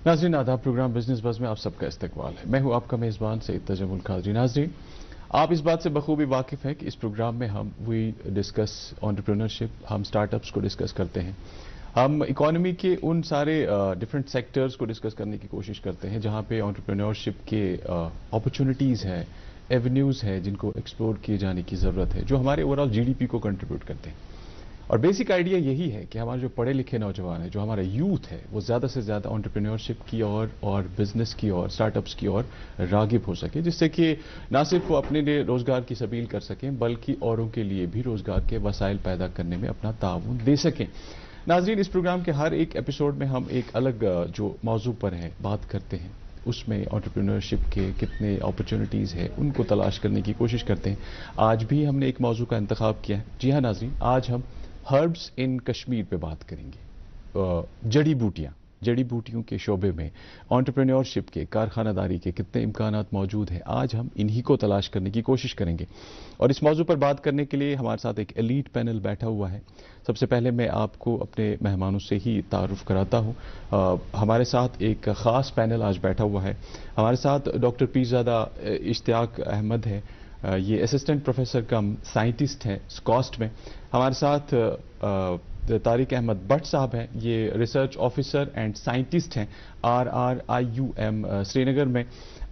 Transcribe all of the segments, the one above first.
नाज़रीन आदाब, programme business buzz में आप सबका इस्तकबाल है। मैं हूं आपका मेज़बान सईद तजम्मुल कादरी। नाज़रीन, आप इस बात से बखूबी वाकिफ़ हैं कि इस प्रोग्राम में हम डिस्कस एंटरप्रेन्योरशिप, हम स्टार्टअप्स को डिस्कस करते हैं, हम इकोनॉमी के उन सारे डिफरेंट सेक्टर्स को डिस्कस करने की कोशिश करते हैं जहां पे एंटरप्रेन्योरशिप के अपॉर्चुनिटीज़ हैं, एवेन्यूज़ हैं जिनको एक्सप्लोर किए जाने की ज़रूरत है, जो हमारे ओवरऑल जीडीपी को कंट्रीब्यूट करते हैं। और बेसिक आइडिया यही है कि हमारे जो पढ़े लिखे नौजवान हैं, जो हमारा यूथ है, वो ज़्यादा से ज़्यादा एंटरप्रेन्योरशिप की और बिजनेस की और स्टार्टअप्स की ओर रागिब हो सके, जिससे कि ना सिर्फ वो अपने लिए रोज़गार की सबील कर सकें बल्कि औरों के लिए भी रोज़गार के वसाइल पैदा करने में अपना ताउन दे सकें। नाज़रीन, इस प्रोग्राम के हर एक एपिसोड में हम एक अलग जो मौजू पर है बात करते हैं, उसमें एंटरप्रेन्योरशिप के कितने अपॉर्चुनिटीज़ हैं उनको तलाश करने की कोशिश करते हैं। आज भी हमने एक मौजू का इंतखाब किया है। जी हाँ नाज़रीन, आज हम हर्ब्स इन कश्मीर पे बात करेंगे। जड़ी बूटियों के शोबे में एंटरप्रेन्योरशिप के, कारखानादारी के कितने इम्कानात मौजूद हैं, आज हम इन्हीं को तलाश करने की कोशिश करेंगे। और इस मौजू पर बात करने के लिए हमारे साथ एक एलीट पैनल बैठा हुआ है। सबसे पहले मैं आपको अपने मेहमानों से ही तारुफ कराता हूँ। हमारे साथ एक ख़ास पैनल आज बैठा हुआ है। हमारे साथ डॉक्टर पीरज़ादा इश्तियाक अहमद है, ये असिस्टेंट प्रोफेसर कम साइंटिस्ट हैं स्कॉस्ट में। हमारे साथ तारिक अहमद भट्ट साहब हैं, ये रिसर्च ऑफिसर एंड साइंटिस्ट हैं RRIUM श्रीनगर में।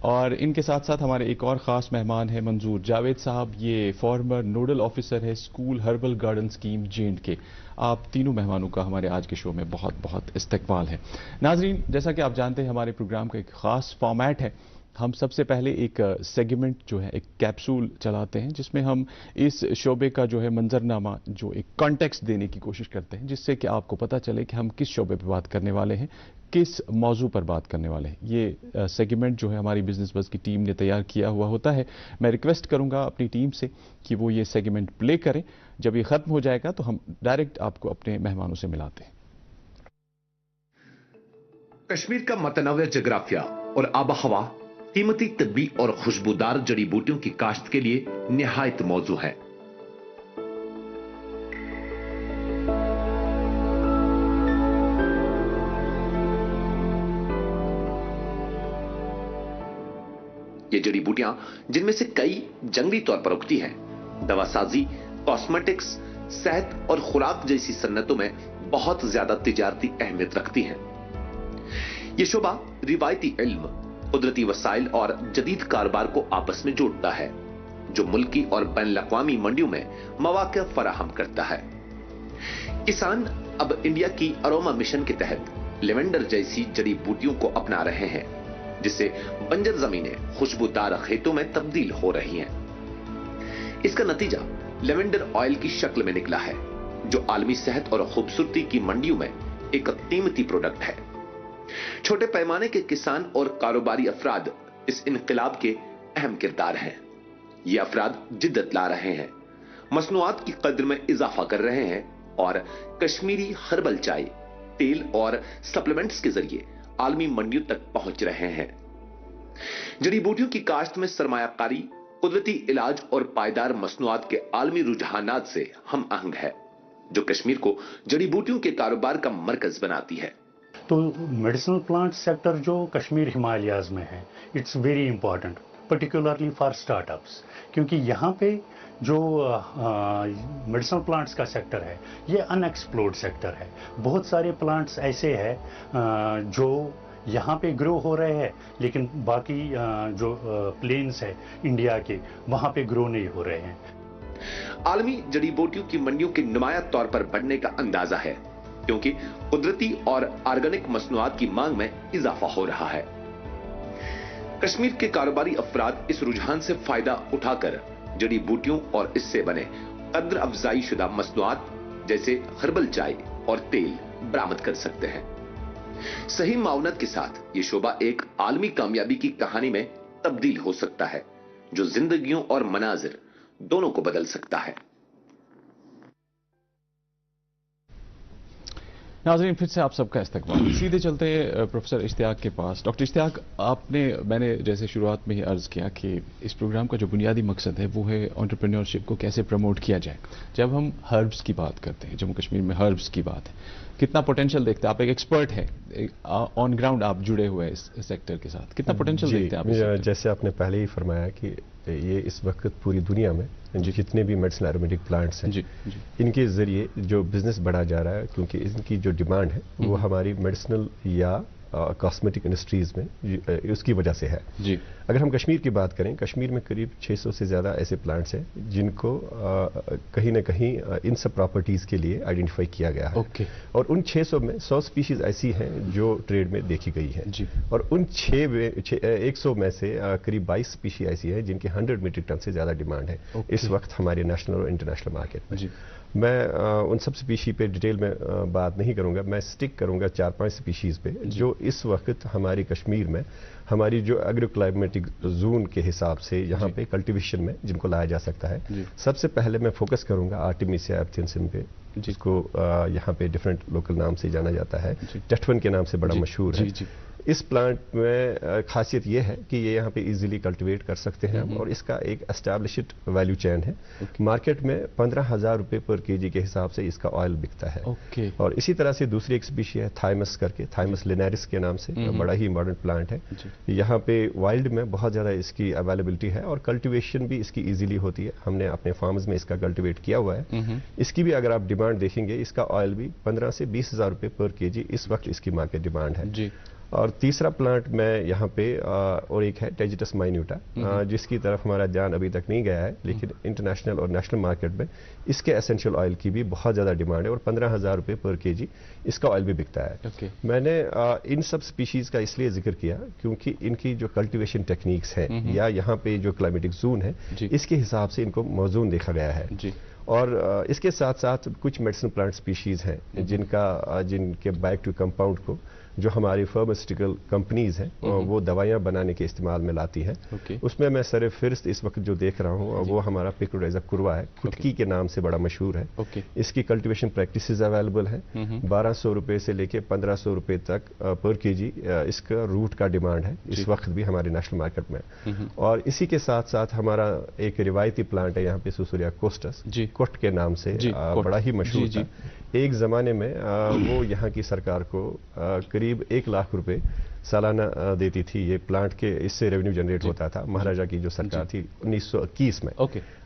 और इनके साथ साथ हमारे एक और ख़ास मेहमान हैं मंजूर जावेद साहब, ये फॉर्मर नोडल ऑफिसर है school herbal garden scheme J&K। आप तीनों मेहमानों का हमारे आज के शो में बहुत बहुत इस्तकबाल है। नाजरीन, जैसा कि आप जानते हैं हमारे प्रोग्राम का एक ख़ास फॉर्मेट है। हम सबसे पहले एक सेगमेंट जो है, एक कैप्सूल चलाते हैं जिसमें हम इस शोबे का जो है मंजरनामा, जो एक कॉन्टेक्स्ट देने की कोशिश करते हैं, जिससे कि आपको पता चले कि हम किस शोबे पर बात करने वाले हैं, किस मौजू पर बात करने वाले हैं। ये सेगमेंट जो है हमारी बिजनेस बज़ की टीम ने तैयार किया हुआ होता है। मैं रिक्वेस्ट करूंगा अपनी टीम से कि वो ये सेगमेंट प्ले करें। जब ये ख़त्म हो जाएगा तो हम डायरेक्ट आपको अपने मेहमानों से मिलाते हैं। कश्मीर का मतनव्य जगराफिया और आबो हवा कीमती तिब्बी और खुशबूदार जड़ी बूटियों की काश्त के लिए निहायत मौजू है। ये जड़ी बूटियां, जिनमें से कई जंगली तौर पर उगती हैं, दवासाजी, कॉस्मेटिक्स, सेहत और खुराक जैसी सन्नतों में बहुत ज्यादा तिजारती अहमियत रखती हैं। ये शोबा रिवायती इल्म, कुदरती वसाइल और जदीद कारोबार को आपस में जोड़ता है, जो मुल्की और बैनुल-अक़वामी मंडियों में मौक़े फराहम करता है। किसान अब इंडिया की अरोमा मिशन के तहत लेवेंडर जैसी जड़ी बूटियों को अपना रहे हैं, जिससे बंजर जमीनें खुशबूदार खेतों में तब्दील हो रही हैं। इसका नतीजा लेवेंडर ऑयल की शक्ल में निकला है, जो आलमी सेहत और खूबसूरती की मंडियों में एक कीमती प्रोडक्ट है। छोटे पैमाने के किसान और कारोबारी अफराद इस इनकलाब के अहम किरदार हैं। ये अफराद जिद्दत ला रहे हैं, मसनूआत की कद्र में इजाफा कर रहे हैं और कश्मीरी हर्बल चाय, तेल और सप्लीमेंट्स के जरिए आलमी मंडियों तक पहुंच रहे हैं। जड़ी बूटियों की काश्त में सरमायाकारी, कुदरती इलाज और पायदार मसनूआत के आलमी रुझानात से हम आहंग है, जो कश्मीर को जड़ी बूटियों के कारोबार का मरकज बनाती है। तो मेडिसिनल प्लांट सेक्टर जो कश्मीर हिमालयाज में है, it's very important particularly for startups, क्योंकि यहाँ पे जो मेडिसिनल प्लांट्स का सेक्टर है ये अनएक्सप्लोर्ड सेक्टर है। बहुत सारे प्लांट्स ऐसे हैं जो यहाँ पे ग्रो हो रहे हैं, लेकिन बाकी जो प्लेन्स है इंडिया के, वहाँ पे ग्रो नहीं हो रहे हैं। आलमी जड़ी बूटियों की मंडियों के नुमाया तौर पर बढ़ने का अंदाजा है, क्योंकि कुदरती और ऑर्गेनिक मसनूआत की मांग में इजाफा हो रहा है। कश्मीर के कारोबारी अफराद इस रुझान से फायदा उठाकर जड़ी बूटियों और इससे बने कद्र अफजाई शुदा मसनूआत जैसे हर्बल चाय और तेल बरामद कर सकते हैं। सही मावनत के साथ ये शोबा एक आलमी कामयाबी की कहानी में तब्दील हो सकता है, जो जिंदगियों और मनाजिर दोनों को बदल सकता है। नाज़रीन फिर से आप सबका इस्तकबाल। सीधे चलते हैं प्रोफेसर इश्तियाक के पास। डॉक्टर इश्तियाक, मैंने जैसे शुरुआत में ही अर्ज़ किया कि इस प्रोग्राम का जो बुनियादी मकसद है वो है एंटरप्रेन्योरशिप को कैसे प्रमोट किया जाए। जब हम हर्ब्स की बात करते हैं, जम्मू कश्मीर में हर्ब्स की बात है, कितना पोटेंशियल देखते हैं आप? एक एक्सपर्ट है, ऑन ग्राउंड आप जुड़े हुए हैं इस सेक्टर के साथ, कितना पोटेंशियल देखते हैं आप? जैसे आपने पहले ही फरमाया कि ये इस वक्त पूरी दुनिया में जितने भी मेडिसिनल एरोमेटिक प्लांट्स हैं, इनके ज़रिए जो बिज़नेस बढ़ा जा रहा है, क्योंकि इनकी जो डिमांड है वो हमारी मेडिसिनल या कॉस्मेटिक इंडस्ट्रीज़ में उसकी वजह से है। जी। अगर हम कश्मीर की बात करें, कश्मीर में करीब 600 से ज़्यादा ऐसे प्लांट्स हैं जिनको कहीं ना कहीं इन सब प्रॉपर्टीज़ के लिए आइडेंटिफाई किया गया है। ओके। और उन 600 में 100 स्पीशीज़ ऐसी हैं जो ट्रेड में देखी गई हैं। जी। और उन 100 में से करीब 22 स्पीशी ऐसी हैं जिनकी 100 मीट्रिक टन से ज़्यादा डिमांड है इस वक्त हमारे नेशनल और इंटरनेशनल मार्केट में। जी। मैं उन सब स्पीशी पे डिटेल में बात नहीं करूंगा, मैं स्टिक करूंगा 4-5 स्पीशीज़ पे जो इस वक्त हमारी कश्मीर में हमारी जो एग्रो क्लाइमेटिक जोन के हिसाब से यहाँ पे कल्टीवेशन में जिनको लाया जा सकता है। सबसे पहले मैं फोकस करूंगा आर्टेमिसिया एब्सिनेंसिस पे, जिसको यहाँ पे डिफरेंट लोकल नाम से जाना जाता है, टेटवन के नाम से बड़ा मशहूर है। इस प्लांट में खासियत यह है कि ये यहाँ पे इजीली कल्टीवेट कर सकते हैं और इसका एक एस्टैब्लिश्ड वैल्यू चेन है। मार्केट में 15,000 रुपए पर केजी के हिसाब से इसका ऑयल बिकता है। और इसी तरह से दूसरी एक स्पीशी है थाइमस करके, थाइमस लिनेरिस के नाम से, बड़ा ही मॉडर्न प्लांट है। यहाँ पे वाइल्ड में बहुत ज़्यादा इसकी अवेलेबिलिटी है और कल्टिवेशन भी इसकी इजीली होती है। हमने अपने फार्म्स में इसका कल्टिवेट किया हुआ है। इसकी भी अगर आप डिमांड देखेंगे, इसका ऑयल भी 15 से 20,000 रुपए पर केजी इस वक्त इसकी मार्केट डिमांड है। और तीसरा प्लांट में यहाँ पे और एक है टेजिटस माइन्यूटा, जिसकी तरफ हमारा ध्यान अभी तक नहीं गया है, लेकिन इंटरनेशनल और नेशनल मार्केट में इसके एसेंशियल ऑयल की भी बहुत ज़्यादा डिमांड है और 15,000 रुपए पर केजी इसका ऑयल भी बिकता है। मैंने इन सब स्पीशीज़ का इसलिए जिक्र किया क्योंकि इनकी जो कल्टिवेशन टेक्निक्स हैं या यहाँ पे जो क्लाइमेटिक जोन है, इसके हिसाब से इनको मौजून देखा गया है। और इसके साथ साथ कुछ मेडिसिन प्लांट स्पीशीज़ हैं जिनके बैक टू कंपाउंड को जो हमारी फार्मास्यूटिकल कंपनीज हैं वो दवाइयां बनाने के इस्तेमाल में लाती हैं। उसमें मैं सर फिरस्त इस वक्त जो देख रहा हूँ वो हमारा पिक्रोडाइजा कुरवा है, खुटकी के नाम से बड़ा मशहूर है। इसकी कल्टीवेशन प्रैक्टिसेस अवेलेबल है। 1200 रुपए से लेके 1500 रुपए तक पर केजी इसका रूट का डिमांड है इस वक्त भी हमारे नेशनल मार्केट में। और इसी के साथ साथ हमारा एक रिवायती प्लांट है यहाँ पे सुसुरिया कोस्टस, कोट के नाम से बड़ा ही मशहूर है। एक जमाने में वो यहाँ की सरकार को करीब 1 लाख रुपए सालाना देती थी। ये प्लांट के इससे रेवेन्यू जनरेट होता था, महाराजा की जो सरकार थी 1921 में।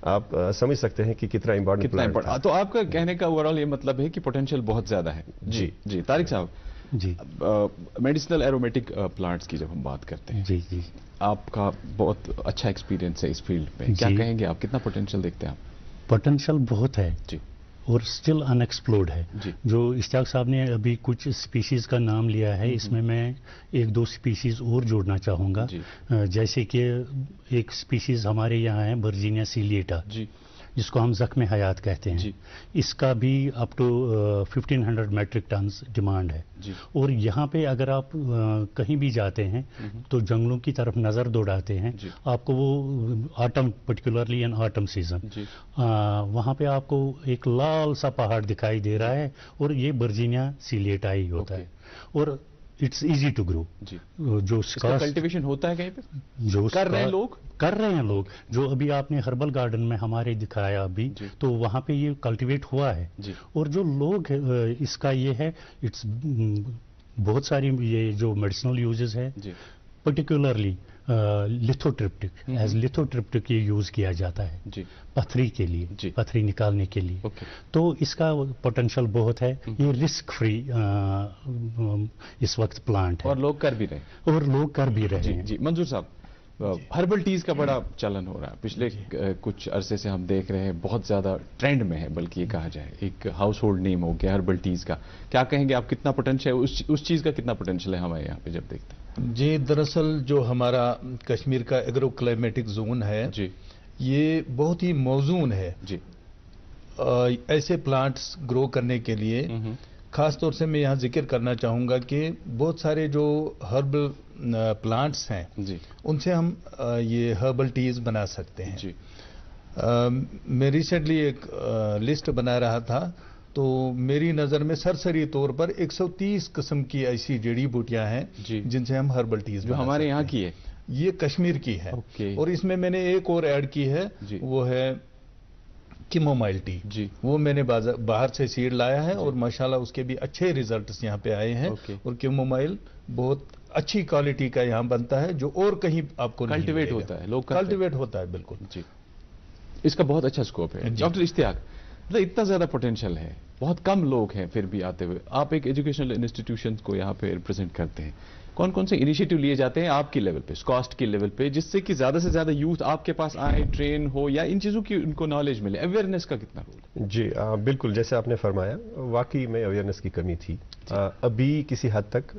आप समझ सकते हैं कि कितना इंपॉर्टेंट प्लांट था। तो आपका कहने का ओवरऑल ये मतलब है कि पोटेंशियल बहुत ज्यादा है। जी तारिक साहब, जी मेडिसिनल एरोमेटिक प्लांट्स की जब हम बात करते हैं, जी आपका बहुत अच्छा एक्सपीरियंस है इस फील्ड में, क्या कहेंगे आप, कितना पोटेंशियल देखते हैं आप? पोटेंशियल बहुत है जी, और स्टिल अनएक्सप्लोर्ड है। जो इश्तियाक साहब ने अभी कुछ स्पीशीज़ का नाम लिया है, इसमें मैं 1-2 स्पीशीज़ और जोड़ना चाहूँगा। जैसे कि एक स्पीशीज़ हमारे यहाँ है वर्जीनिया सीलिएटा, जिसको हम ज़ख्म हयात कहते हैं। इसका भी up to 1500 metric tons demand है। और यहाँ पे अगर आप कहीं भी जाते हैं तो जंगलों की तरफ नज़र दौड़ाते हैं, आपको वो autumn, particularly in autumn season, वहाँ पे आपको एक लाल सा पहाड़ दिखाई दे रहा है और ये वर्जीनिया सीलिएटा ही होता है। और इट्स इजी टू ग्रो। जो इसका कल्टीवेशन होता है कहीं पे, जो कर रहे हैं लोग, जो अभी आपने हर्बल गार्डन में हमारे दिखाया अभी, तो वहाँ पे ये कल्टीवेट हुआ है। और जो लोग इसका ये है, इट्स बहुत सारी ये जो मेडिसिनल यूजेस है, पर्टिकुलरली लिथोट्रिप्टिक, एज लिथोट्रिप्टिक ये यूज किया जाता है पथरी के लिए, पथरी निकालने के लिए। तो इसका पोटेंशियल बहुत है। ये रिस्क फ्री इस वक्त प्लांट है और लोग कर भी रहे हैं। जी मंजूर साहब, हर्बल टीज का बड़ा चलन हो रहा है पिछले कुछ अरसे से, हम देख रहे हैं बहुत ज्यादा ट्रेंड में है, बल्कि ये कहा जाए एक हाउस होल्ड नेम हो गया हर्बल टीज का। क्या कहेंगे आप, कितना पोटेंशियल है उस चीज का, कितना पोटेंशियल है हमारे यहाँ पे जब देखते हैं? जी दरअसल जो हमारा कश्मीर का एग्रो क्लाइमेटिक जोन है जी, ये बहुत ही मौजून है जी ऐसे प्लांट्स ग्रो करने के लिए। खास तौर से मैं यहाँ जिक्र करना चाहूँगा कि बहुत सारे जो हर्बल प्लांट्स हैं जी, उनसे हम ये हर्बल टीज बना सकते हैं जी। मैं रिसेंटली एक लिस्ट बना रहा था تو میری نظر میں سرسری طور پر 130 قسم کی ایسی جڑی بوٹیاں ہیں جن سے ہم ہربل ٹیز جو ہمارے یہاں کی ہے، یہ کشمیر کی ہے. اور اس میں نے ایک اور ایڈ کی ہے، وہ ہے کیمومائل ٹی. وہ میں نے باہر سے سیڈ لایا ہے اور ماشاءاللہ اس کے بھی اچھے ریزلٹس یہاں پہ آئے ہیں. اور کیمومائل بہت اچھی کوالٹی کا یہاں بنتا ہے جو اور کہیں آپ کو کلٹیویٹ ہوتا ہے، لوگ کلٹیویٹ ہوتا ہے. بالکل جی، اس کا بہت اچھا سکوپ ہے. ڈاکٹر اشتیاق، مطلب اتنا زیادہ پوٹینشیل ہے، بہت کم لوگ ہیں پھر بھی آتے ہوئے. آپ ایک ایجوکیشنل انسٹیٹیوشن کو یہاں پہ ریپرزینٹ کرتے ہیں. کون کون سے انیشیٹو لیے جاتے ہیں آپ کی لیول پہ، کاسٹ کی لیول پہ، جس سے کہ زیادہ سے زیادہ یوتھ آپ کے پاس آئے، ٹرین ہو، یا ان چیزوں کی ان کو نالج ملے؟ اویئرنیس کا کتنا رول ہے؟ جی بالکل، جیسے آپ نے فرمایا، واقعی میں اویئرنیس کی کمی تھی. ابھی کسی حد تک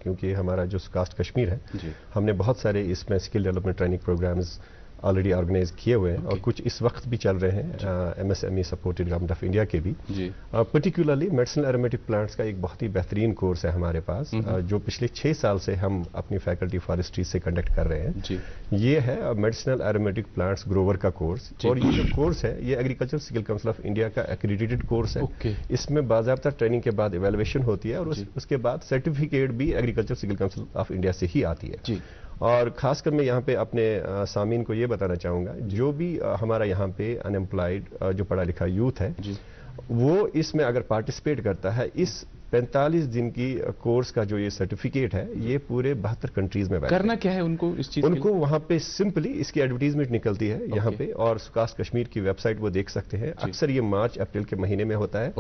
کیونکہ ہمارا جو کاسٹ کشمیر ہے، ہم نے بہت سارے اس میں skill development training programmes already organise کیے ہوئے ہیں، اور کچھ اس وقت بھی چل رہے ہیں MSME supported government of India کے بھی. پرٹیکولرلی میڈیسنل ایرومیٹک پلانٹس کا ایک بہت ہی بہترین کورس ہے ہمارے پاس، جو پچھلے 6 سال سے ہم اپنی فیکلٹی فارسٹری سے کنڈکٹ کر رہے ہیں. یہ ہے میڈیسنل ایرومیٹک پلانٹس گروور کا کورس. اور یہ جو کورس ہے یہ agriculture skill council of India کا ایکریڈیٹڈ کورس ہے. اس میں باضابطہ ٹریننگ کے بعد ایویلویشن ہوتی ہے، اور اس کے بعد سرٹیفکیٹ بھی agriculture skill council of India سے ہی آتی ہے. اور خاص کر میں یہاں پہ اپنے سامعین کو یہ بتانا چاہوں گا، جو بھی ہمارا یہاں پہ ان امپلائڈ جو پڑھا لکھا یوتھ ہے، وہ اس میں اگر پارٹیسپیٹ کرتا ہے، اس 45 دن کی کورس کا جو یہ سرٹیفکیٹ ہے، یہ پورے 72 کنٹریز میں کرنا کیا ہے ان کو اس چیز ان کو وہاں پہ سمپلی اس کی ایڈورٹیزمنٹ نکلتی ہے یہاں پہ، اور سکاسٹ کشمیر کی ویب سائٹ وہ دیکھ سکتے ہیں. اکثر یہ مارچ اپریل کے مہینے میں ہوتا ہے.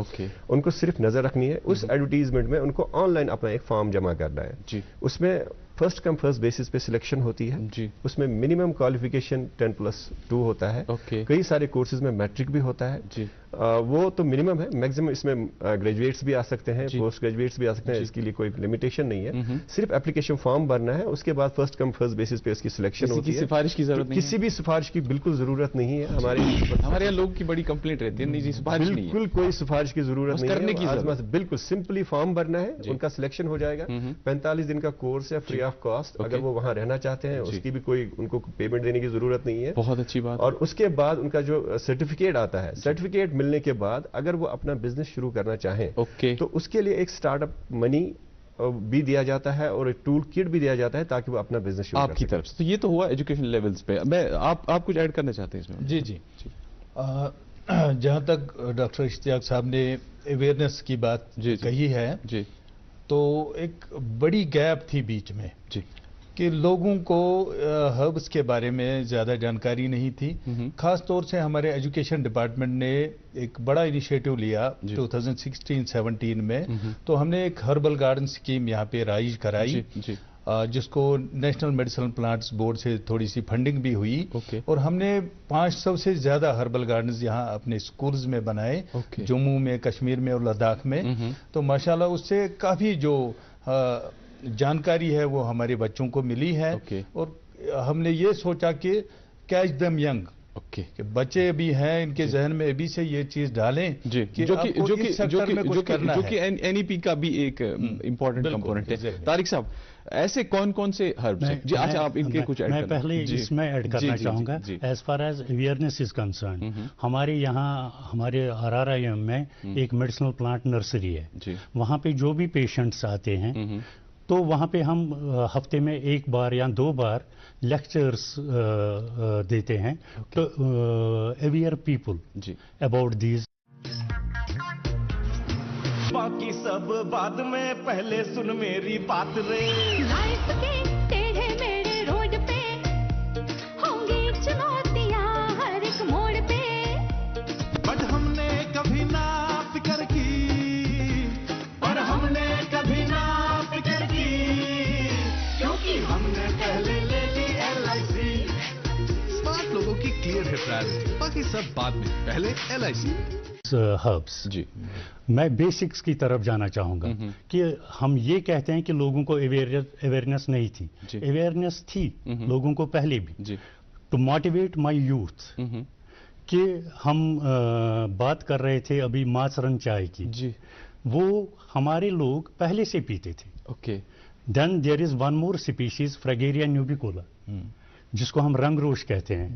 ان کو صرف نظر رکھنی ہے اس ایڈورٹیزمنٹ میں، ان کو آن لائن اپنا ایک فارم جمع کرنا ہے. اس میں فرسٹ کم فرسٹ بیسس پہ سلیکشن ہوتی ہے. اس میں منیمم کوالیفیکیشن 10+2 ہوتا ہے. کئی سارے کورسز میں میٹرک بھی ہوتا ہے. وہ تو منیمم ہے، میکسیمم اس میں گریجویٹس بھی آ سکتے ہیں، پوسٹ گریجویٹس بھی آ سکتے ہیں. اس کے لیے کوئی لمیٹیشن نہیں ہے. صرف اپلیکیشن فارم بھرنا ہے، اس کے بعد فرسٹ کم فرسٹ بیسس پہ اس کی سلیکشن ہوتی ہے. سفارش کی ضرورت نہیں، کسی بھی سفارش کی بالکل ضرورت نہیں ہے. ہمارے یہاں لوگوں کی بڑی کمپلینٹ رہتی ہے، نہیں جی سفارش نہیں ہے. بالکل کوئی سفارش کی ضرورت نہیں ہے. بالکل سمپلی فارم بھرنا ہے، ان کا سلیکشن ہو جائے گا. 45 دن کا کورس ہے، فری آف کاسٹ. اگر وہ وہاں رہنا چاہتے ہیں، اس کی بھی کوئی ان کو پیمنٹ دینے کی ضرورت نہیں ہے. بہت اچھی بات. اور اس کے بعد ان کا جو سرٹیفکیٹ آتا ہے، سرٹیفکیٹ ملنے کے بعد اگر وہ اپنا بزنس شروع کرنا چاہیں تو اس کے لیے ایک سٹارٹ اپ منی بھی دیا جاتا ہے اور ایک ٹول کٹ بھی دیا جاتا ہے تاکہ وہ اپنا بزنس شروع آپ کی طرف سے. تو یہ تو ہوا ایجوکیشن لیولز پہ. آپ کچھ ایڈ کرنا چاہتے ہیں اس میں؟ جی جہاں تک ڈاکٹر اشتیاق صاحب نے اویئرنیس کی بات کہی ہے، تو ایک بڑی گیپ تھی بیچ میں کہ لوگوں کو ہربس کے بارے میں زیادہ جانکاری نہیں تھی. خاص طور سے ہمارے ایجوکیشن ڈپارٹمنٹ نے ایک بڑا انیشیٹو لیا 2016-17 میں. تو ہم نے ایک ہربل گارڈن اسکیم یہاں پہ رائج کرائی، جس کو نیشنل میڈیسنل پلانٹس بورڈ سے تھوڑی سی فنڈنگ بھی ہوئی. اور ہم نے 500 سے زیادہ ہربل گارڈنز یہاں اپنے سکولز میں بنائے، جموں میں، کشمیر میں اور لداخ میں. تو ماشاءاللہ اس سے کافی جو جانکاری ہے وہ ہمارے بچوں کو ملی ہے. اور ہم نے یہ سوچا کہ کیچ دم ینگ، کہ بچے بھی ہیں، ان کے ذہن میں ابھی سے یہ چیز ڈالیں کہ جو کہ NEP کا بھی ایک امپورٹنٹ کمپوننٹ ہے. طارق صاحب، ایسے کون کون سے ہربس ہیں؟ اچھا آپ ان کے کچھ ایڈ میں پہلے اس میں ایڈ کرنا چاہوں گا. As far as awareness is concerned, ہمارے یہاں ہمارے RRIM میں ایک میڈیسنل پلانٹ نرسری ہے. وہاں پہ جو بھی پیشنٹس آتے ہیں تو وہاں پہ ہم ہفتے میں 1 بار یا 2 بار لیکچرز دیتے ہیں to aware people about these. باقی سب بعد میں، پہلے سن میری بات رے. لائف کے ٹیڑھے میڑے روڈ پہ ہوں گی چنوتیاں ہر ایک موڑ پہ، بٹ ہم نے کبھی نہ فکر کی، اور ہم نے کبھی نہ فکر کی، کیونکہ ہم نے پہلے لے لی LIC. اسمارٹ لوگوں کی کلیئر ہے پرائرٹی، باقی سب بعد میں، پہلے LIC. ہربس میں بیسکس کی طرف جانا چاہوں گا کہ ہم یہ کہتے ہیں کہ لوگوں کو اویئرنیس نہیں تھی. اویئرنیس تھی لوگوں کو پہلے بھی. ٹو موٹیویٹ مائی یوتھ کہ ہم بات کر رہے تھے ابھی ماسرن چائے کی، وہ ہمارے لوگ پہلے سے پیتے تھے. دین دیر از ون مور اسپیشیز فریگیریا نیوبیکولا، جس کو ہم رنگ روش کہتے ہیں.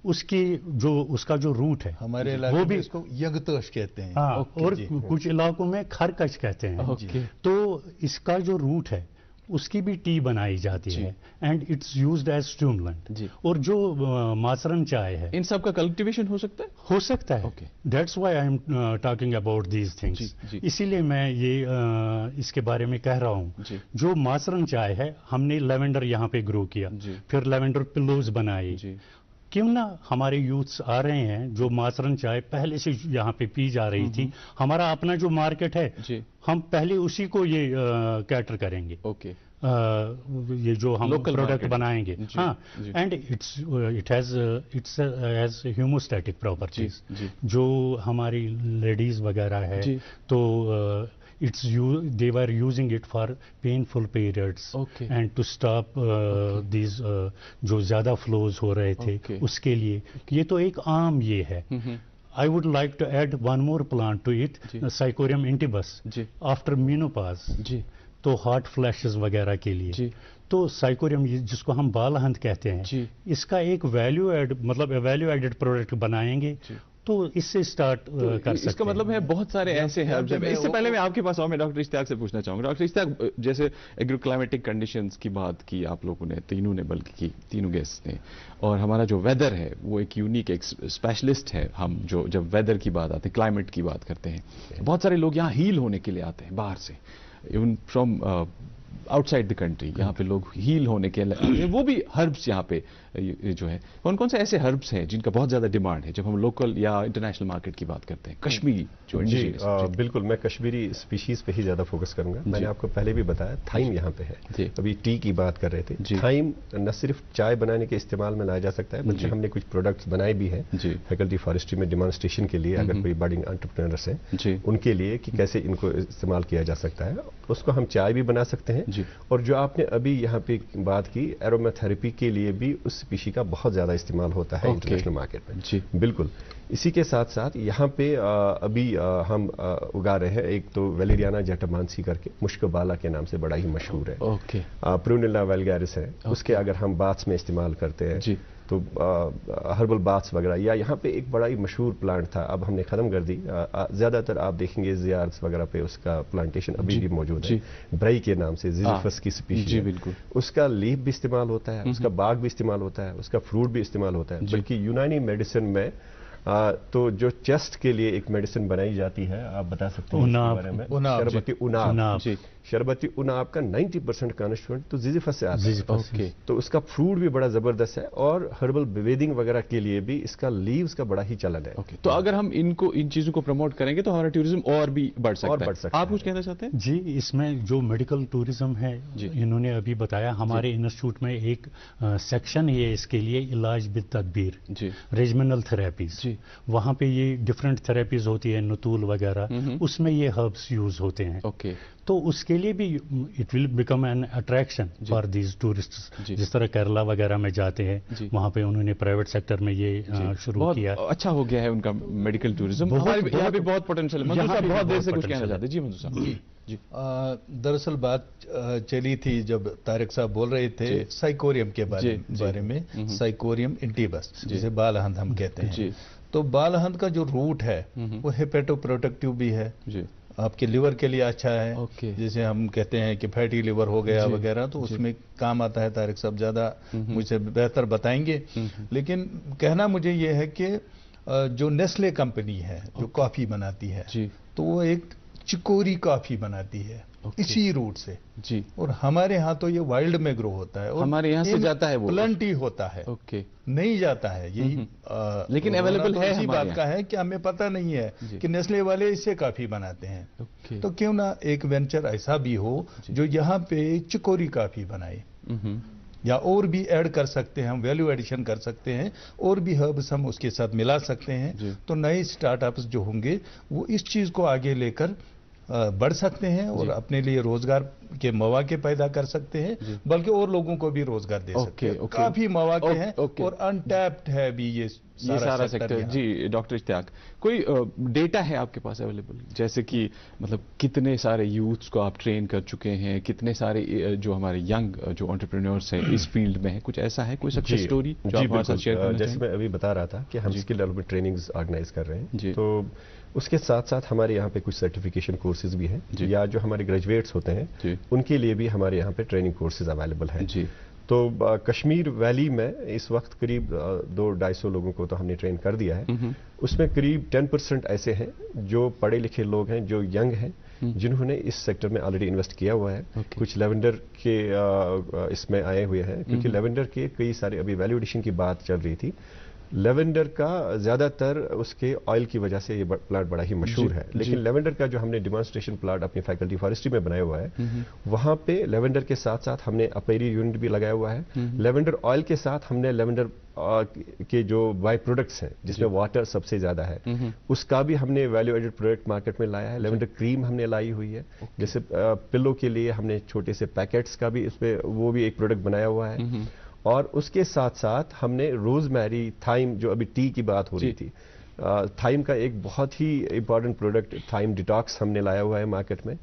اس کا جو روٹ ہے ہمارے علاقے میں اس کو یگتوش کہتے ہیں. ہاں، اور کچھ علاقوں میں خرکش کہتے ہیں. تو اس کا جو روٹ ہے اس کی بھی ٹی بنائی جاتی ہے and it's used as stimulant. اور جو ماسرن چائے ہے ان سب کا کلٹیویشن ہو سکتا ہے. That's why I am talking about these things. اسی لیے میں یہ اس کے بارے میں کہہ رہا ہوں. جو ماسرن چائے ہے ہم نے لیونڈر یہاں پہ گرو کیا, پھر لیونڈر پلوز بنائی. کیوں نہ ہمارے یوتھس آ رہے ہیں جو ماسرن چائے پہلے سے یہاں پہ پی جا رہی تھی, ہمارا اپنا جو مارکیٹ ہے ہم پہلے اسی کو یہ کیٹر کریں گے. یہ جو ہم پروڈکٹ بنائیں گے. ہاں, اینڈ اٹ ہیز ہیوموسٹیٹک پراپرٹیز. جو ہماری لیڈیز وغیرہ ہے تو they were using it for painful periods and to stop these جو زیادہ فلوز ہو رہے تھے اس کے لیے. یہ تو ایک عام یہ ہے. I would like to add one more plant to it, Sycorium intybus, after menopause. تو ہارٹ فلیشز وغیرہ کے لیے. تو سائیکوریم جس کو ہم بالہند کہتے ہیں, اس کا ایک ویلیو ایڈڈ پروڈکٹ بنائیں گے تو اس سے سٹارٹ کر سکتے ہیں. اس کا مطلب ہے بہت سارے ایسے ہیں. اس سے پہلے میں آپ کے پاس آؤں, میں ڈاکٹر اشتیاق سے پوچھنا چاہوں گا. ڈاکٹر اشتیاق, جیسے ایگرو کلائمیٹک کنڈیشنز کی بات کی آپ لوگوں نے, تینوں نے بلکہ کی, تینوں گیسٹ نے, اور ہمارا جو ویدر ہے وہ ایک یونیک ایک اسپیشلسٹ ہے. ہم جو جب ویدر کی بات آتے ہیں, کلائمیٹ کی بات کرتے ہیں, بہت سارے لوگ یہاں ہیل ہونے کے لیے آتے ہیں باہر سے, even from out side the country. یہاں پہ لوگ ہیل ہونے کے لیے, وہ بھی ہربس یہاں پہ جو ہے, کون سے ایسے ہربس ہیں جن کا بہت زیادہ ڈیمانڈ ہے جب ہم لوکل یا انٹرنیشنل مارکیٹ کی بات کرتے ہیں؟ کشمیری جو بالکل, میں کشمیری اسپیشیز پہ ہی زیادہ فوکس کروں گا. میں نے آپ کو پہلے بھی بتایا تھائم یہاں پہ ہے. ابھی ٹی کی بات کر رہے تھے. تھائم نہ صرف چائے بنانے کے استعمال میں لایا جا سکتا ہے, بلکہ ہم نے کچھ پروڈکٹس بنائے بھی ہیں فیکلٹی فارسٹری میں ڈیمانسٹریشن کے لیے. اگر کوئی بڈنگ انٹرپرینرس ہیں ان کے لیے کہ کیسے ان کو استعمال کیا جا سکتا ہے, اس کو ہم چائے بھی بنا سکتے ہیں. اور جو آپ نے ابھی یہاں پہ بات کی ایروما تھراپی کے لیے بھی اس اسپیشی کا بہت زیادہ استعمال ہوتا ہے انٹرنیشنل مارکیٹ میں. بالکل. اسی کے ساتھ ساتھ یہاں پہ ابھی ہم اگا رہے ہیں ایک تو ویلیریانا جیٹامانسی کر کے, مشک بالا کے نام سے بڑا ہی مشہور ہے. پرونیلا ویلگیرس ہے, اس کے اگر ہم باتس میں استعمال کرتے ہیں تو ہربل باتس وغیرہ. یا یہاں پہ ایک بڑا ہی مشہور پلانٹ تھا, اب ہم نے ختم کر دی. زیادہ تر آپ دیکھیں گے زیارس وغیرہ پہ اس کا پلانٹیشن ابھی بھی موجود ہے, برائی کے نام سے, زیزیفس کی سپیشیز. بالکل. اس کا لیف بھی استعمال ہوتا ہے, اس کا باغ بھی استعمال ہوتا ہے, اس کا فروٹ بھی استعمال ہوتا ہے. بلکہ یونانی میڈیسن میں تو جو چیسٹ کے لیے ایک میڈیسن بنائی جاتی ہے, آپ بتا سکتے ہیں اس کے بارے میں؟ شربتی اناب. شربتی اناب کا 90% کانسٹیٹوئنٹ تو زیزیفس سے آتا ہے. تو اس کا فروٹ بھی بڑا زبردست ہے, اور ہربل بیویدنگ وغیرہ کے لیے بھی اس کا لیوز کا بڑا ہی چلن ہے. تو اگر ہم ان چیزوں کو پروموٹ کریں گے تو ہمارا ٹورزم اور بھی بڑھ سکتا ہے. آپ کچھ کہنا چاہتے ہیں؟ جی, اس میں جو میڈیکل ٹورزم ہے انہوں نے ابھی بتایا, ہمارے انسٹیٹیوٹ میں ایک سیکشن ہے اس کے لیے, علاج بالتدبیر, ریجمنل تھراپیز. وہاں پہ یہ ڈفرینٹ تھراپیز ہوتی ہے, نتول وغیرہ, اس میں یہ ہربس یوز ہوتے ہیں. تو اس کے لیے بھی it will become an attraction for these tourists. جس طرح کیرلا وغیرہ میں جاتے ہیں, وہاں پہ انہوں نے پرائیویٹ سیکٹر میں یہ شروع کیا. اچھا ہو گیا ہے ان کا میڈیکل ٹورزم. یہاں پہ بہت پوٹینشیل ہے. منظور صاحب بہت دیر سے کچھ کہنا چاہتے ہیں. جی منظور صاحب. دراصل بات چلی تھی جب طارق صاحب بول رہے تھے سائیکوریم کے بارے میں, سائیکوریم انٹیبس جسے بالہند ہم کہتے ہیں. تو بالہند کا جو روٹ ہے وہ ہیپیٹو پروٹیکٹیو بھی ہے, آپ کے لیور کے لیے اچھا ہے. جیسے ہم کہتے ہیں کہ فیٹی لیور ہو گیا وغیرہ, تو اس میں کام آتا ہے. طارق صاحب زیادہ مجھ سے بہتر بتائیں گے. لیکن کہنا مجھے یہ ہے کہ جو نیسلے کمپنی ہے جو کافی بناتی ہے, تو وہ ایک چکوری کافی بناتی ہے اسی روٹ سے. اور ہمارے ہاں تو یہ وائلڈ میں گرو ہوتا ہے, اور ہمارے یہاں سے جاتا ہے, وہ پلنٹی ہوتا ہے, نہیں جاتا ہے. یہی لیکن اویلیبل ہے. اسی بات کا ہے کہ ہمیں پتہ نہیں ہے کہ نیسلے والے اس سے کافی بناتے ہیں. تو کیوں نہ ایک وینچر ایسا بھی ہو جو یہاں پہ چکوری کافی بنائے, یا اور بھی ایڈ کر سکتے ہیں ہم, ویلیو ایڈیشن کر سکتے ہیں, اور بھی ہربس ہم اس کے ساتھ ملا سکتے ہیں. تو نئے سٹارٹ اپس جو ہوں گے وہ اس چیز کو آگے لے کر बढ़ सकते हैं और अपने लिए रोजगार के मौके पैदा कर सकते हैं, बल्कि और लोगों को भी रोजगार दे सकते हैं। काफी मौके हैं और अनटैप्ड है भी ये सारा सेक्टर। जी डॉक्टर इश्तियाक, कोई डेटा है आपके पास अवेलेबल, जैसे कि मतलब कितने सारे यूथ्स को आप ट्रेन कर चुके हैं, कितने सारे जो हमारे यंग जो एंटरप्रेन्योर्स हैं इस फील्ड में है, कुछ ऐसा है, कोई सक्सेस स्टोरी जो आप हमारे साथ शेयर करना जैसे मैं अभी बता रहा था कि हम स्किल डेवलपमेंट ट्रेनिंग्स ऑर्गेनाइज कर रहे हैं, तो उसके साथ साथ हमारे यहाँ पे कुछ सर्टिफिकेशन कोर्सेज भी हैं, या जो हमारे ग्रेजुएट्स होते हैं उनके लिए भी हमारे यहाँ पे ट्रेनिंग कोर्सेज अवेलेबल हैं। तो कश्मीर वैली में इस वक्त करीब 200-250 लोगों को तो हमने ट्रेन कर दिया है। उसमें करीब 10% ऐसे हैं जो पढ़े लिखे लोग हैं, जो यंग हैं, जिन्होंने इस सेक्टर में ऑलरेडी इन्वेस्ट किया हुआ है। कुछ लेवेंडर के इसमें आए हुए हैं, क्योंकि लेवेंडर के कई सारे अभी वैल्यू एडिशन की बात चल रही थी। लेवेंडर का ज्यादातर उसके ऑयल की वजह से ये प्लांट बड़ा ही मशहूर है, लेकिन लेवेंडर का जो हमने डिमॉन्स्ट्रेशन प्लांट अपनी फैकल्टी फॉरेस्ट्री में बनाया हुआ है, वहां पे लेवेंडर के साथ साथ हमने अपेरी यूनिट भी लगाया हुआ है। लेवेंडर ऑयल के साथ हमने लेवेंडर के जो बाई प्रोडक्ट्स हैं, जिसमें वाटर सबसे ज्यादा है, उसका भी हमने वैल्यू एडेड प्रोडक्ट मार्केट में लाया है। लेवेंडर क्रीम हमने लाई हुई है, जैसे पिलो के लिए हमने छोटे से पैकेट्स का भी इसमें वो भी एक प्रोडक्ट बनाया हुआ है। और उसके साथ साथ हमने रोजमेरी, थाइम, जो अभी टी की बात हो रही थी, थाइम का एक बहुत ही इंपॉर्टेंट प्रोडक्ट थाइम डिटॉक्स हमने लाया हुआ है मार्केट में।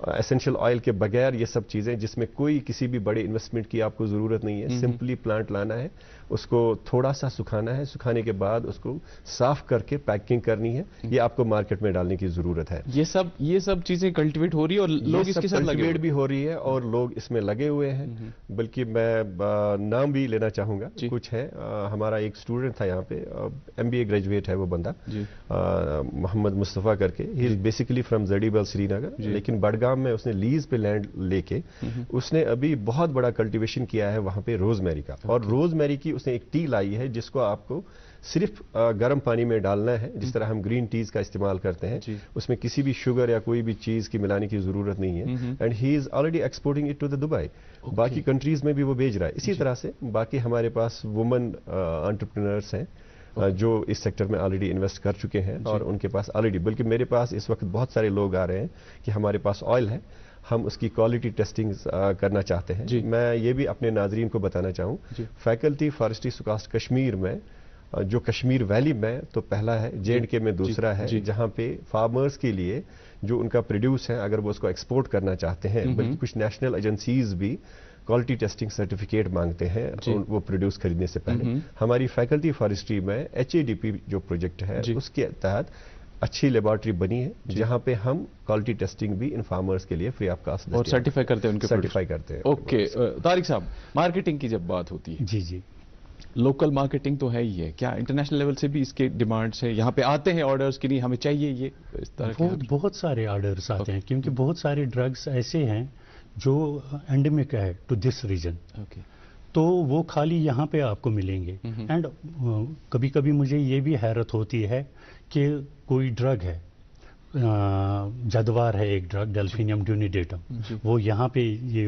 एसेंशियल ऑयल के बगैर ये सब चीजें, जिसमें कोई किसी भी बड़े इन्वेस्टमेंट की आपको जरूरत नहीं है, सिंपली प्लांट लाना है, उसको थोड़ा सा सुखाना है, सुखाने के बाद उसको साफ करके पैकिंग करनी है, ये आपको मार्केट में डालने की जरूरत है। ये सब चीजें कल्टीवेट हो रही है और लोग इसके साथ कल्टीवेट भी हो रही है और लोग इसमें लगे हुए हैं। बल्कि मैं नाम भी लेना चाहूंगा, कुछ है, हमारा एक स्टूडेंट था यहाँ पे, MBA ग्रेजुएट है वो बंदा, मोहम्मद मुस्तफा करके, he is basically from Zadibal Srinagar, लेकिन बडगाम में उसने लीज पे लैंड लेके उसने अभी बहुत बड़ा कल्टीवेशन किया है वहां पे रोजमेरी का। और रोजमेरी की उसने एक टी लाई है जिसको आपको सिर्फ गर्म पानी में डालना है, जिस तरह हम ग्रीन टीज का इस्तेमाल करते हैं, उसमें किसी भी शुगर या कोई भी चीज की मिलाने की जरूरत नहीं है। And he is already exporting it to the Dubai, बाकी कंट्रीज में भी वो भेज रहा है। इसी तरह से बाकी हमारे पास वुमेन एंटरप्रेन्योर्स हैं जो इस सेक्टर में ऑलरेडी इन्वेस्ट कर चुके हैं, और उनके पास ऑलरेडी, बल्कि मेरे पास इस वक्त बहुत सारे लोग आ रहे हैं कि हमारे पास ऑयल है, हम उसकी क्वालिटी टेस्टिंग करना चाहते हैं। मैं ये भी अपने नाजरीन को बताना चाहूँ, फैकल्टी फॉरेस्ट्री सुकास्ट कश्मीर में, जो कश्मीर वैली में तो पहला है, J&K में दूसरा है, जहां पे फार्मर्स के लिए जो उनका प्रोड्यूस है, अगर वो उसको एक्सपोर्ट करना चाहते हैं, बल्कि कुछ नेशनल एजेंसीज भी क्वालिटी टेस्टिंग सर्टिफिकेट मांगते हैं वो प्रोड्यूस खरीदने से पहले। हमारी फैकल्टी फॉरेस्ट्री में HADP जो प्रोजेक्ट है, उसके तहत अच्छी लेबोरेटरी बनी है, जहां पे हम क्वालिटी टेस्टिंग भी इन फार्मर्स के लिए फ्री ऑफ कास्ट और सर्टिफाई करते हैं, उनके सर्टिफाई करते हैं। ओके, तारिक साहब, मार्केटिंग की जब बात होती है, जी लोकल मार्केटिंग तो है ही है, क्या इंटरनेशनल लेवल से भी इसके डिमांड्स है? यहाँ पे आते हैं ऑर्डर्स कि नहीं हमें चाहिए ये, इस तरह बहुत सारे ऑर्डर्स आते हैं, क्योंकि बहुत सारे ड्रग्स ऐसे हैं जो एंडेमिक है टू दिस रीजन, तो वो खाली यहाँ पे आपको मिलेंगे। एंड कभी कभी मुझे ये भी हैरत होती है कि कोई ड्रग है, जदवार है एक ड्रग, डेल्फिनियम ड्यूनिडेटम, वो यहाँ पे ये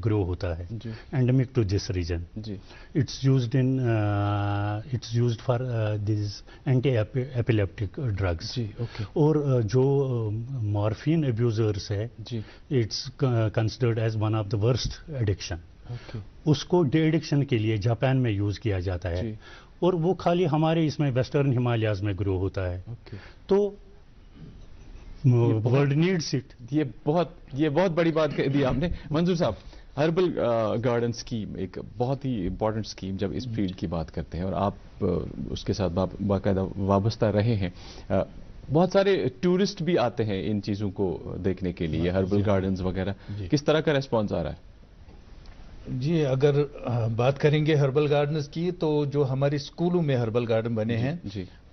ग्रो होता है, endemic to this region. It's used for this anti epileptic drugs. और जो मॉर्फिन अब्यूजर्स है, it's considered as one of the worst addiction. उसको डी एडिक्शन के लिए जापान में यूज किया जाता है, और वो खाली हमारे इसमें वेस्टर्न हिमालयाज में ग्रो होता है। तो वर्ल्ड नीड्स इट। ये बहुत बड़ी बात कह दी आपने। मंजूर साहब, हर्बल गार्डन स्कीम एक बहुत ही इंपॉर्टेंट स्कीम, जब इस फील्ड की बात करते हैं और आप उसके साथ बाकायदा वाबस्ता रहे हैं, बहुत सारे टूरिस्ट भी आते हैं इन चीज़ों को देखने के लिए, हर्बल गार्डन्स वगैरह, किस तरह का रेस्पॉन्स आ रहा है? जी, अगर बात करेंगे हर्बल गार्डन्स की, तो जो हमारे स्कूलों में हर्बल गार्डन बने हैं,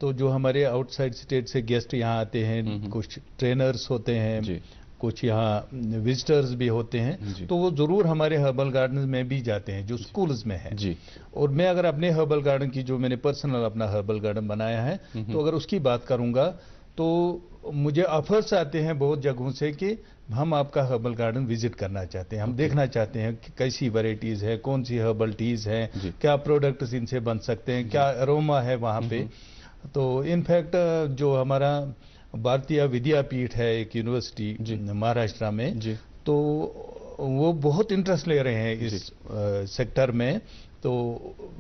तो जो हमारे आउटसाइड स्टेट से गेस्ट यहाँ आते हैं, कुछ ट्रेनर्स होते हैं, कुछ यहाँ विजिटर्स भी होते हैं, तो वो जरूर हमारे हर्बल गार्डन में भी जाते हैं जो स्कूल्स में है। और मैं अगर अपने हर्बल गार्डन की, जो मैंने पर्सनल अपना हर्बल गार्डन बनाया है, तो अगर उसकी बात करूंगा तो मुझे ऑफर्स आते हैं बहुत जगहों से कि हम आपका हर्बल गार्डन विजिट करना चाहते हैं, हम देखना चाहते हैं कि कैसी वैरायटीज है, कौन सी हर्बल टीज है, क्या प्रोडक्ट्स इनसे बन सकते हैं, क्या अरोमा है वहाँ पे। तो इनफैक्ट जो हमारा भारतीय विद्यापीठ है एक यूनिवर्सिटी महाराष्ट्र में, तो वो बहुत इंटरेस्ट ले रहे हैं इस सेक्टर में। तो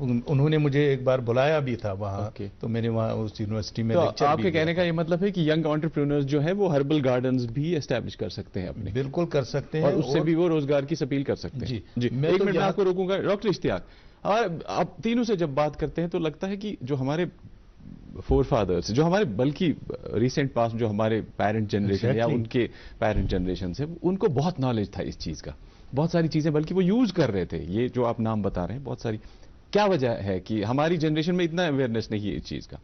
उन्होंने मुझे एक बार बुलाया भी था वहाँ, तो मैंने वहाँ उस यूनिवर्सिटी में लेक्चर भी आपके कहने का ये मतलब है कि यंग एंटरप्रेन्योर्स जो है वो हर्बल गार्डन्स भी एस्टैब्लिश कर सकते हैं अपने? बिल्कुल कर सकते हैं, और उससे भी वो रोजगार की अपील कर सकते हैं। जी मैं एक मिनट में आपको रोकूंगा। डॉक्टर इश्तियाक, आप तीनों से जब बात करते हैं तो लगता है कि जो हमारे फोर फादर्स, जो हमारे बल्कि रिसेंट पास्ट जो हमारे पेरेंट जनरेशन या उनके पेरेंट जनरेशन से, उनको बहुत नॉलेज था इस चीज का, बहुत सारी चीजें बल्कि वो यूज कर रहे थे। ये जो आप नाम बता रहे हैं बहुत सारी, क्या वजह है कि हमारी जनरेशन में इतना अवेयरनेस नहीं है इस चीज का?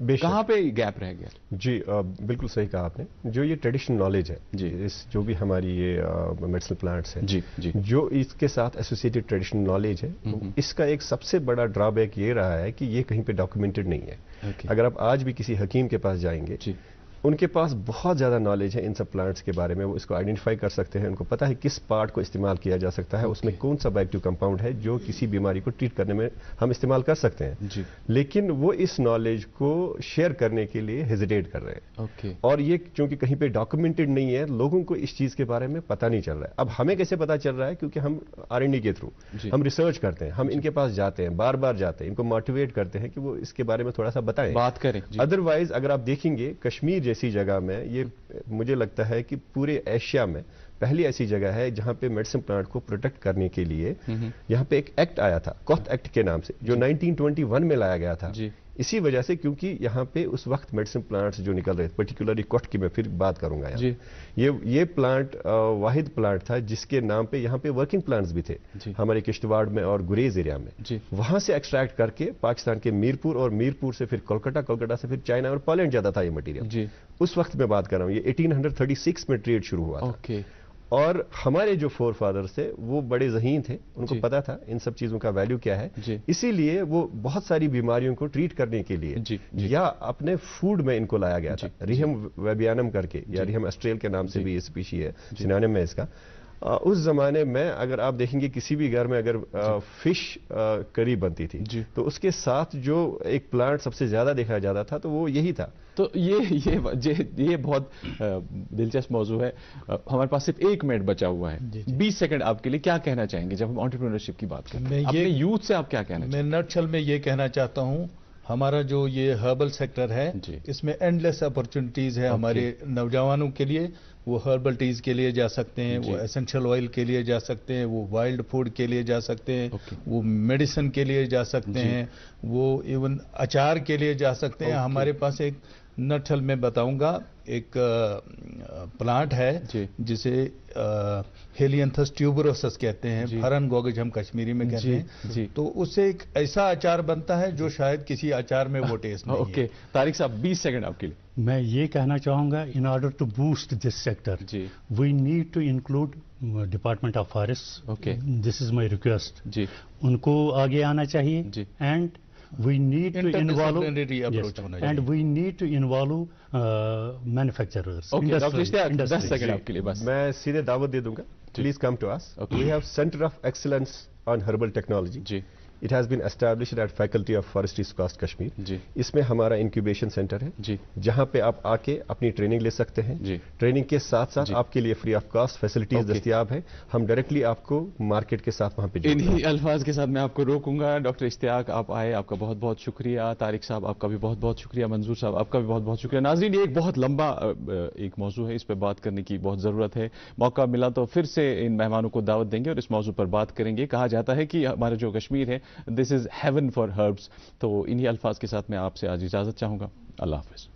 कहाँ पे गैप रह गया? जी बिल्कुल सही कहा आपने। जो ये ट्रेडिशनल नॉलेज है जी, इस जो भी हमारी ये मेडिसिनल प्लांट्स हैं जी, जो इसके साथ एसोसिएटेड ट्रेडिशनल नॉलेज है, इसका एक सबसे बड़ा ड्रॉबैक ये रहा है कि ये कहीं पे डॉक्यूमेंटेड नहीं है। अगर आप आज भी किसी हकीम के पास जाएंगे, उनके पास बहुत ज़्यादा नॉलेज है इन सब प्लांट्स के बारे में, वो इसको आइडेंटिफाई कर सकते हैं, उनको पता है किस पार्ट को इस्तेमाल किया जा सकता है, उसमें कौन सा बायोएक्टिव कंपाउंड है जो किसी बीमारी को ट्रीट करने में हम इस्तेमाल कर सकते हैं। लेकिन वो इस नॉलेज को शेयर करने के लिए हेजिटेट कर रहे हैं। और ये चूंकि कहीं पे डॉक्यूमेंटेड नहीं है, लोगों को इस चीज़ के बारे में पता नहीं चल रहा है। अब हमें कैसे पता चल रहा है? क्योंकि हम R&D के थ्रू हम रिसर्च करते हैं, हम इनके पास जाते हैं, बार बार जाते हैं, इनको मोटिवेट करते हैं कि वो इसके बारे में थोड़ा सा बताएं, बात करें। अदरवाइज अगर आप देखेंगे कश्मीर जैसी जगह में, ये मुझे लगता है कि पूरे एशिया में पहली ऐसी जगह है जहां पे मेडिसिन प्लांट को प्रोटेक्ट करने के लिए यहां पे एक एक्ट आया था, कॉथ एक्ट के नाम से, जो 1921 में लाया गया था। इसी वजह से, क्योंकि यहाँ पे उस वक्त मेडिसिन प्लांट्स जो निकल रहे थे, पर्टिकुलरली कॉथ की मैं फिर बात करूंगा यहाँ। ये प्लांट वाहिद प्लांट था जिसके नाम पे यहाँ पे वर्किंग प्लांट्स भी थे हमारे किश्तवाड़ में और गुरेज एरिया में। वहां से एक्सट्रैक्ट करके पाकिस्तान के मीरपुर, और मीरपुर से फिर कोलकाता, कोलकाता से फिर चाइना और पोलैंड जाता था ये मटीरियल। उस वक्त मैं बात कर रहा हूँ, ये 1836 में ट्रेड शुरू हुआ था। और हमारे जो फोर फादर्स थे वो बड़े ज़हीन थे, उनको पता था इन सब चीज़ों का वैल्यू क्या है, इसीलिए वो बहुत सारी बीमारियों को ट्रीट करने के लिए या अपने फूड में इनको लाया गया था। रिहम वेबियानम करके, या रिहम एस्ट्रेल के नाम से भी ये स्पीशी है, सिनोनिम है इसका। उस जमाने में अगर आप देखेंगे किसी भी घर में अगर फिश करी बनती थी तो उसके साथ जो एक प्लांट सबसे ज्यादा देखा जाता था तो वो यही था। तो ये बहुत दिलचस्प मौजू है। हमारे पास सिर्फ 1 मिनट बचा हुआ है, 20 सेकंड आपके लिए क्या कहना चाहेंगे जब हम एंटरप्रेन्योरशिप की बात करते हैं? अपने यूथ से आप क्या कहना चाहेंगे? मैं नटशल में ये कहना चाहता हूँ, हमारा जो ये हर्बल सेक्टर है इसमें एंडलेस अपॉर्चुनिटीज है हमारे नौजवानों के लिए। वो हर्बल टीज के लिए जा सकते हैं, वो एसेंशियल ऑयल के लिए जा सकते हैं, वो वाइल्ड फूड के लिए जा सकते हैं, वो मेडिसिन के लिए जा सकते हैं, वो इवन अचार के लिए जा सकते हैं। हमारे पास एक नटशल में बताऊंगा, एक प्लांट है जिसे हेलियंथस ट्यूबरोसस कहते हैं, फरन गोगज हम कश्मीरी में कहते हैं। तो उससे एक ऐसा अचार बनता है जो शायद किसी अचार में वो टेस्ट नहीं है। तारिक साहब 20 सेकंड आपके लिए। मैं ये कहना चाहूँगा, in order to boost this sector we need to include department of forest. This is my request. उनको आगे आना चाहिए and we need to involve and we need to involve manufacturers, industry. 10 second आपके लिए बस। मैं सीधे दावत दे दूंगा, please come to us. We have centre of excellence on herbal technology. It has been established at faculty of forestry कास्ट कश्मीर। इसमें हमारा इंक्यूबेशन सेंटर है जहां पे आप आके अपनी ट्रेनिंग ले सकते हैं। ट्रेनिंग के साथ साथ आपके लिए फ्री ऑफ कॉस्ट फैसिलिटीज दस्तयाब है। हम डायरेक्टली आपको मार्केट के साथ वहां पे इन्हीं अल्फाज के साथ मैं आपको रोकूंगा। डॉक्टर इश्तियाक आप आए, आपका बहुत बहुत शुक्रिया। तारिक साहब आपका भी बहुत बहुत शुक्रिया। मंजूर साहब आपका भी बहुत बहुत शुक्रिया। नाज़रीन, ये एक बहुत लंबा एक मौजू है, इस पर बात करने की बहुत ज़रूरत है। मौका मिला तो फिर से इन मेहमानों को दावत देंगे और इस मौजू पर बात करेंगे। कहा जाता है कि हमारा जो कश्मीर है, this is heaven for herbs. तो इन्हीं अल्फाज के साथ मैं आपसे आज इजाजत चाहूंगा। अल्लाह हाफिज।